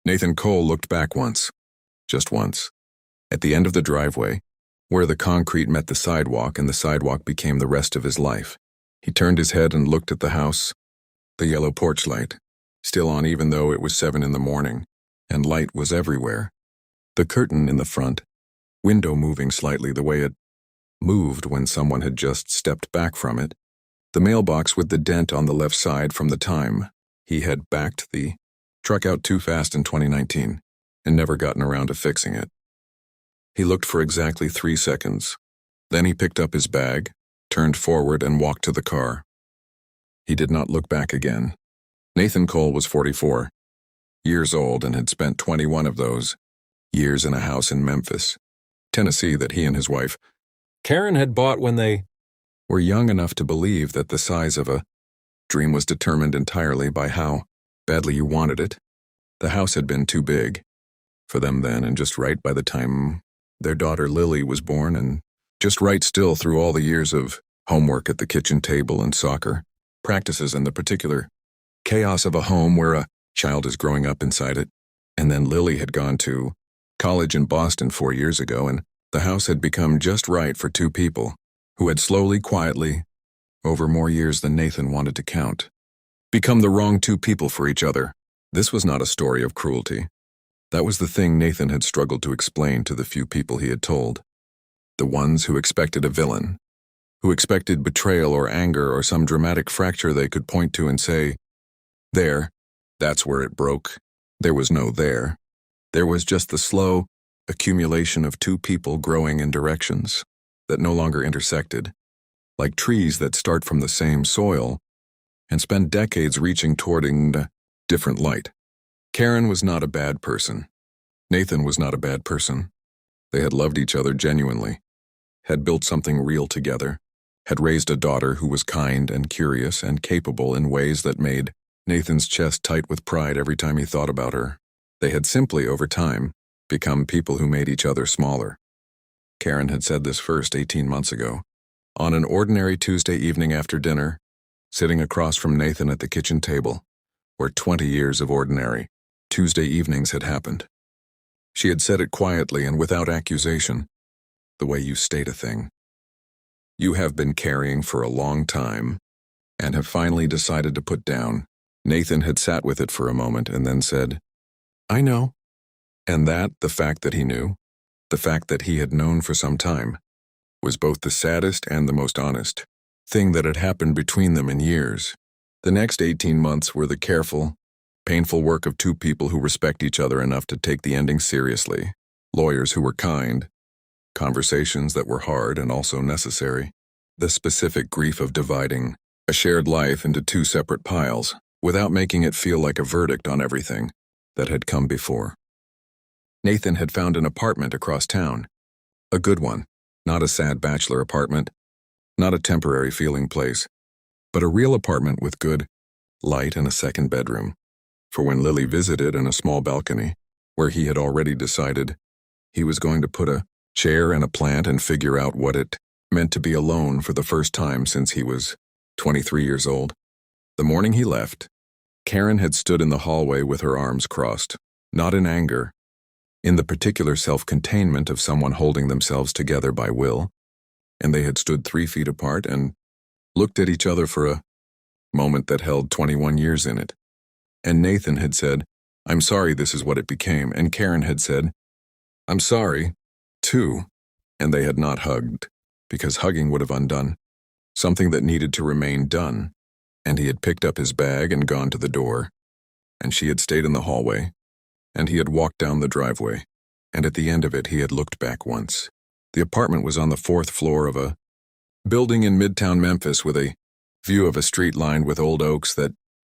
Nathan Cole looked back once, just once, at the end of the driveway, where the concrete met the sidewalk and the sidewalk became the rest of his life. He turned his head and looked at the house, the yellow porch light, still on even though it was 7 in the morning, and light was everywhere. The curtain in the front window moving slightly the way it moved when someone had just stepped back from it. The mailbox with the dent on the left side from the time he had backed the truck out too fast in 2019 and never gotten around to fixing it. He looked for exactly 3 seconds. Then he picked up his bag, turned forward, and walked to the car. He did not look back again. Nathan Cole was 44 years old and had spent 21 of those years in a house in Memphis, Tennessee that he and his wife, Karen, had bought when they were young enough to believe that the size of a dream was determined entirely by how badly you wanted it. The house had been too big for them then, and just right by the time their daughter Lily was born, and just right still through all the years of homework at the kitchen table and soccer practices and the particular chaos of a home where a child is growing up inside it. And then Lily had gone to college in Boston 4 years ago, and the house had become just right for 2 people who had slowly, quietly, over more years than Nathan wanted to count, become the wrong 2 people for each other. This was not a story of cruelty. That was the thing Nathan had struggled to explain to the few people he had told. The ones who expected a villain, who expected betrayal or anger or some dramatic fracture they could point to and say, "There, that's where it broke." There was no there. There was just the slow accumulation of 2 people growing in directions that no longer intersected, like trees that start from the same soil and spend decades reaching toward a different light. Karen was not a bad person. Nathan was not a bad person. They had loved each other genuinely, had built something real together, had raised a daughter who was kind and curious and capable in ways that made Nathan's chest tight with pride every time he thought about her. They had simply, over time, become people who made each other smaller. Karen had said this first 18 months ago, on an ordinary Tuesday evening after dinner, sitting across from Nathan at the kitchen table, where 20 years of ordinary Tuesday evenings had happened. She had said it quietly and without accusation, the way you state a thing. You have been carrying for a long time and have finally decided to put down. Nathan had sat with it for a moment and then said, "I know." And that, the fact that he knew, the fact that he had known for some time, was both the saddest and the most honest thing that had happened between them in years. The next 18 months were the careful, painful work of 2 people who respect each other enough to take the ending seriously, lawyers who were kind, conversations that were hard and also necessary, the specific grief of dividing a shared life into 2 separate piles without making it feel like a verdict on everything that had come before. Nathan had found an apartment across town, a good one, not a sad bachelor apartment, not a temporary feeling place, but a real apartment with good light and a second bedroom for when Lily visited, and a small balcony where he had already decided he was going to put a chair and a plant and figure out what it meant to be alone for the first time since he was 23 years old. The morning he left, Karen had stood in the hallway with her arms crossed, not in anger, in the particular self-containment of someone holding themselves together by will, and they had stood 3 feet apart and looked at each other for a moment that held 21 years in it. And Nathan had said, "I'm sorry this is what it became," and Karen had said, "I'm sorry, too," and they had not hugged, because hugging would have undone something that needed to remain done, and he had picked up his bag and gone to the door, and she had stayed in the hallway, and he had walked down the driveway, and at the end of it he had looked back once. The apartment was on the 4th floor of a building in Midtown Memphis with a view of a street lined with old oaks that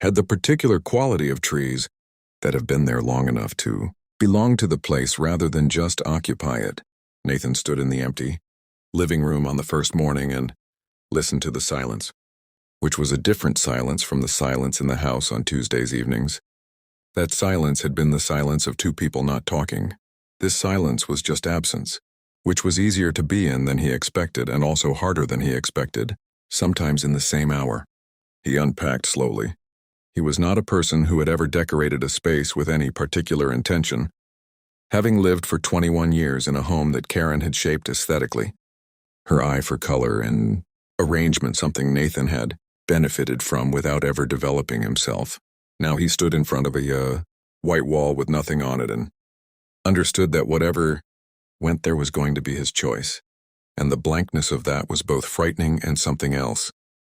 had the particular quality of trees that have been there long enough to belong to the place rather than just occupy it. Nathan stood in the empty living room on the first morning and listened to the silence, which was a different silence from the silence in the house on Tuesdays evenings. That silence had been the silence of 2 people not talking. This silence was just absence, which was easier to be in than he expected and also harder than he expected, sometimes in the same hour. He unpacked slowly. He was not a person who had ever decorated a space with any particular intention, having lived for 21 years in a home that Karen had shaped aesthetically. Her eye for color and arrangement, something Nathan had benefited from without ever developing himself. Now he stood in front of a white wall with nothing on it and understood that whatever went there was going to be his choice. And the blankness of that was both frightening and something else.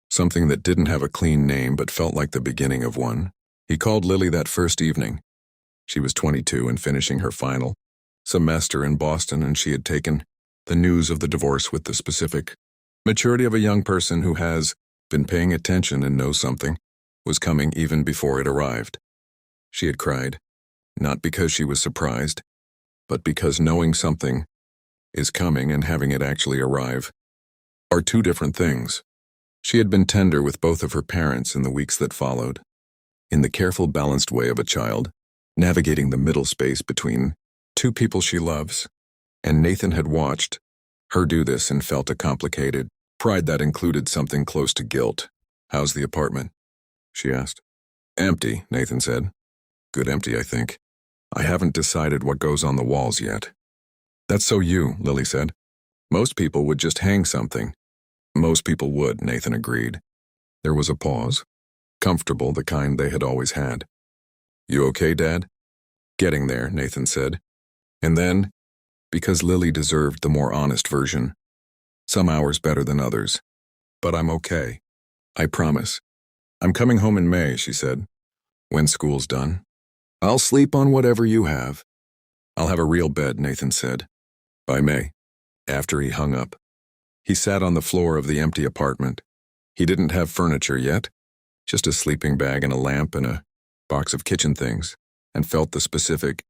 Something that didn't have a clean name but felt like the beginning of one. He called Lily that first evening. She was 22 and finishing her final semester in Boston, and she had taken the news of the divorce with the specific maturity of a young person who has been paying attention and knows something was coming even before it arrived. She had cried, not because she was surprised, but because knowing something is coming and having it actually arrive are two different things. She had been tender with both of her parents in the weeks that followed, in the careful, balanced way of a child, navigating the middle space between two people she loves, and Nathan had watched her do this and felt a complicated pride that included something close to guilt. "How's the apartment?" she asked. "Empty," Nathan said. "Good empty, I think. I haven't decided what goes on the walls yet." "That's so you," Lily said. "Most people would just hang something." "Most people would," Nathan agreed. There was a pause, comfortable, the kind they had always had. "You okay, Dad?" "Getting there," Nathan said. And then, because Lily deserved the more honest version, "Some hours better than others. But I'm okay. I promise. I'm coming home in May," she said. "When school's done. I'll sleep on whatever you have." "I'll have a real bed," Nathan said. "By May." After he hung up, he sat on the floor of the empty apartment. He didn't have furniture yet, just a sleeping bag and a lamp and a box of kitchen things, and felt the specific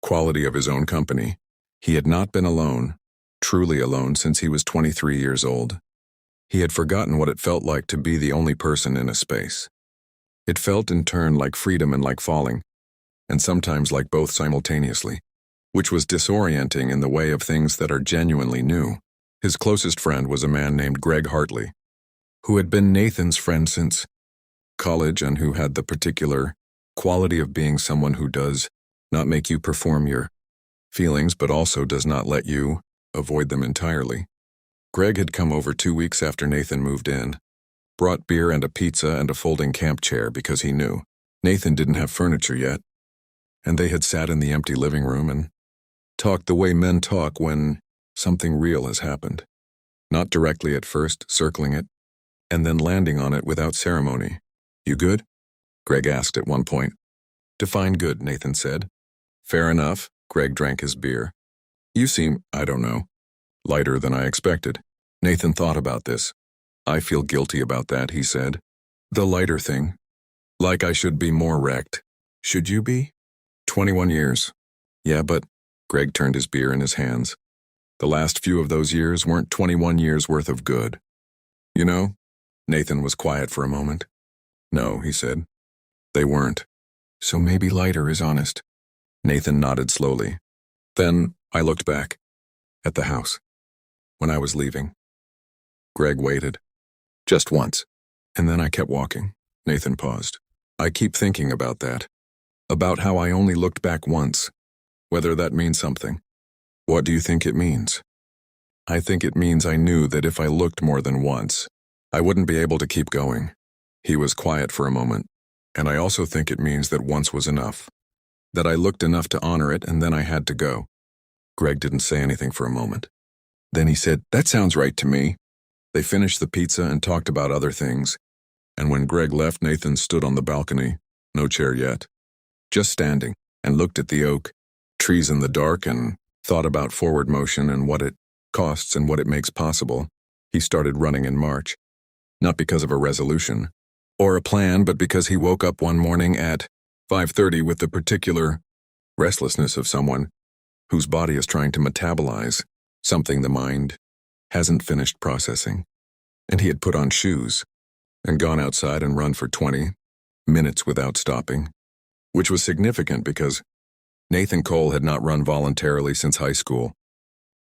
quality of his own company. He had not been alone, truly alone, since he was 23 years old. He had forgotten what it felt like to be the only person in a space. It felt in turn like freedom and like falling, and sometimes like both simultaneously, which was disorienting in the way of things that are genuinely new. His closest friend was a man named Greg Hartley, who had been Nathan's friend since college and who had the particular quality of being someone who does not make you perform your feelings but also does not let you avoid them entirely. Greg had come over 2 weeks after Nathan moved in, brought beer and a pizza and a folding camp chair because he knew Nathan didn't have furniture yet, and they had sat in the empty living room and talked the way men talk when something real has happened. Not directly at first, circling it, and then landing on it without ceremony. "You good?" Greg asked at one point. "Define good," Nathan said. "Fair enough." Greg drank his beer. "You seem, I don't know, lighter than I expected." Nathan thought about this. "I feel guilty about that," he said. "The lighter thing. Like I should be more wrecked." "Should you be?" 21 years. "Yeah, but..." Greg turned his beer in his hands. "The last few of those years weren't 21 years worth of good. You know?" Nathan was quiet for a moment. "No," he said. "They weren't. So maybe lighter is honest." Nathan nodded slowly. "Then I looked back at the house when I was leaving." Greg waited. "Just once. And then I kept walking." Nathan paused. "I keep thinking about that. About how I only looked back once. Whether that means something." "What do you think it means?" "I think it means I knew that if I looked more than once, I wouldn't be able to keep going." He was quiet for a moment. "And I also think it means that once was enough. That I looked enough to honor it and then I had to go." Greg didn't say anything for a moment. Then he said, "That sounds right to me." They finished the pizza and talked about other things. And when Greg left, Nathan stood on the balcony, no chair yet, just standing, and looked at the oak trees in the dark and thought about forward motion and what it costs and what it makes possible. He started running in March, not because of a resolution or a plan, but because he woke up one morning at 5:30 with the particular restlessness of someone whose body is trying to metabolize something the mind hasn't finished processing. And he had put on shoes and gone outside and run for 20 minutes without stopping, which was significant because Nathan Cole had not run voluntarily since high school.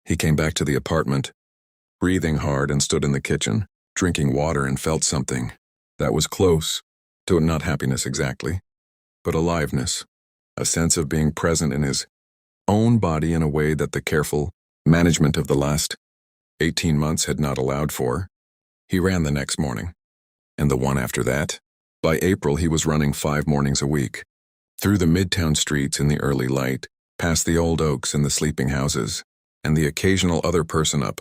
He came back to the apartment, breathing hard, and stood in the kitchen, drinking water, and felt something that was close To not happiness exactly, but aliveness, a sense of being present in his own body in a way that the careful management of the last 18 months had not allowed for. He ran the next morning, and the one after that. By April, he was running 5 mornings a week, through the midtown streets in the early light, past the old oaks and the sleeping houses, and the occasional other person up,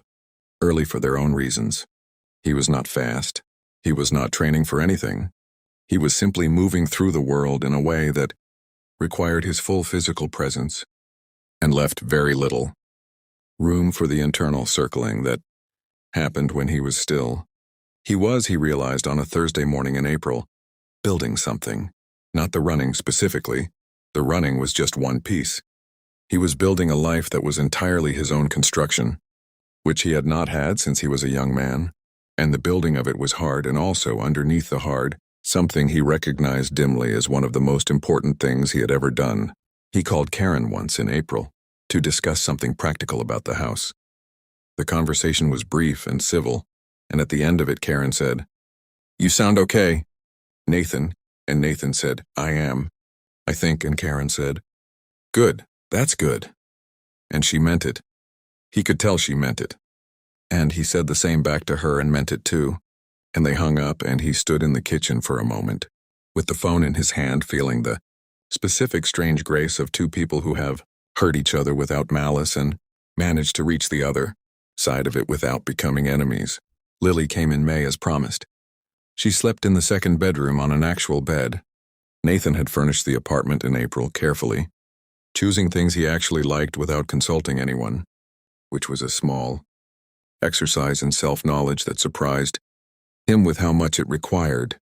early for their own reasons. He was not fast. He was not training for anything. He was simply moving through the world in a way that required his full physical presence and left very little room for the internal circling that happened when he was still. He realized on a Thursday morning in April, building something. Not the running specifically. The running was just one piece. He was building a life that was entirely his own construction, which he had not had since he was a young man, and the building of it was hard, and also underneath the hard, something he recognized dimly as one of the most important things he had ever done. He called Karen once in April to discuss something practical about the house. The conversation was brief and civil, and at the end of it Karen said, "You sound okay, Nathan," and Nathan said, "I am, I think," and Karen said, "Good, that's good." And she meant it. He could tell she meant it. And he said the same back to her and meant it too. And they hung up, and he stood in the kitchen for a moment, with the phone in his hand, feeling the specific strange grace of two people who have hurt each other without malice and managed to reach the other side of it without becoming enemies. Lily came in May as promised. She slept in the second bedroom on an actual bed. Nathan had furnished the apartment in April carefully, choosing things he actually liked without consulting anyone, which was a small exercise in self-knowledge that surprised him with how much it required.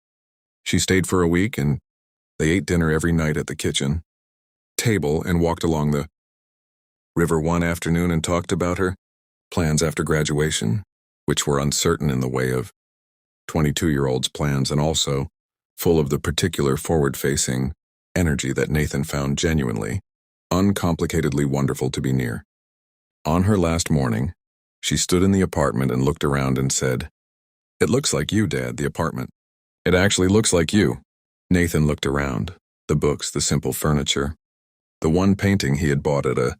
She stayed for a week, and they ate dinner every night at the kitchen table and walked along the river one afternoon and talked about her plans after graduation, which were uncertain in the way of 22-year-olds' plans, and also full of the particular forward-facing energy that Nathan found genuinely, uncomplicatedly wonderful to be near. On her last morning, she stood in the apartment and looked around and said, "It looks like you, Dad, the apartment. It actually looks like you." Nathan looked around, the books, the simple furniture, the one painting he had bought at a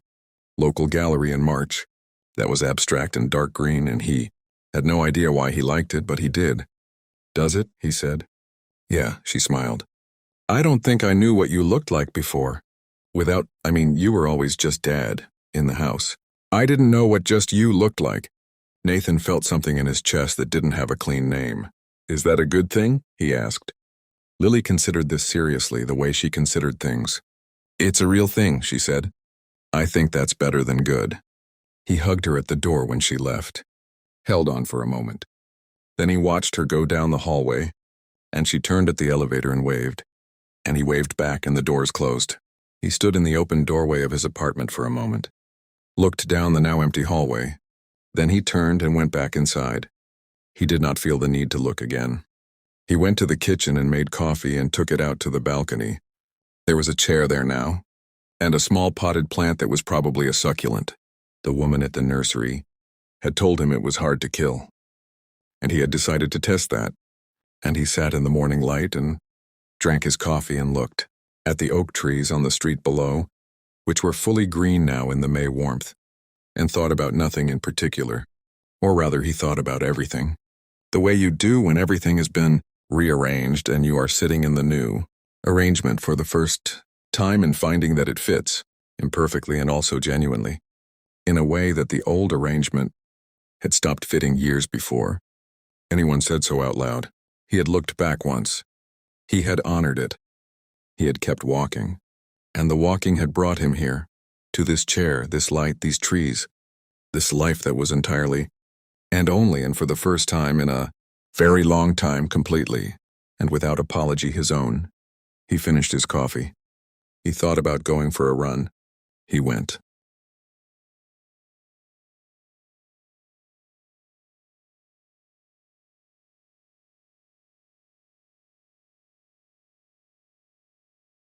local gallery in March that was abstract and dark green, and he had no idea why he liked it, but he did. "Does it?" he said. "Yeah," she smiled. "I don't think I knew what you looked like before. You were always just Dad, in the house. I didn't know what just you looked like." Nathan felt something in his chest that didn't have a clean name. "Is that a good thing?" he asked. Lily considered this seriously, the way she considered things. "It's a real thing," she said. "I think that's better than good." He hugged her at the door when she left, held on for a moment. Then he watched her go down the hallway, and she turned at the elevator and waved. And he waved back, and the doors closed. He stood in the open doorway of his apartment for a moment, looked down the now empty hallway. Then he turned and went back inside. He did not feel the need to look again. He went to the kitchen and made coffee and took it out to the balcony. There was a chair there now, and a small potted plant that was probably a succulent. The woman at the nursery had told him it was hard to kill, and he had decided to test that. And he sat in the morning light and drank his coffee and looked at the oak trees on the street below, which were fully green now in the May warmth, and thought about nothing in particular. Or rather, he thought about everything. The way you do when everything has been rearranged and you are sitting in the new arrangement for the first time and finding that it fits, imperfectly and also genuinely, in a way that the old arrangement had stopped fitting years before. Anyone said so out loud. He had looked back once. He had honored it. He had kept walking. And the walking had brought him here, to this chair, this light, these trees, this life that was entirely, and only and for the first time in a very long time completely, and without apology his own. He finished his coffee. He thought about going for a run. He went.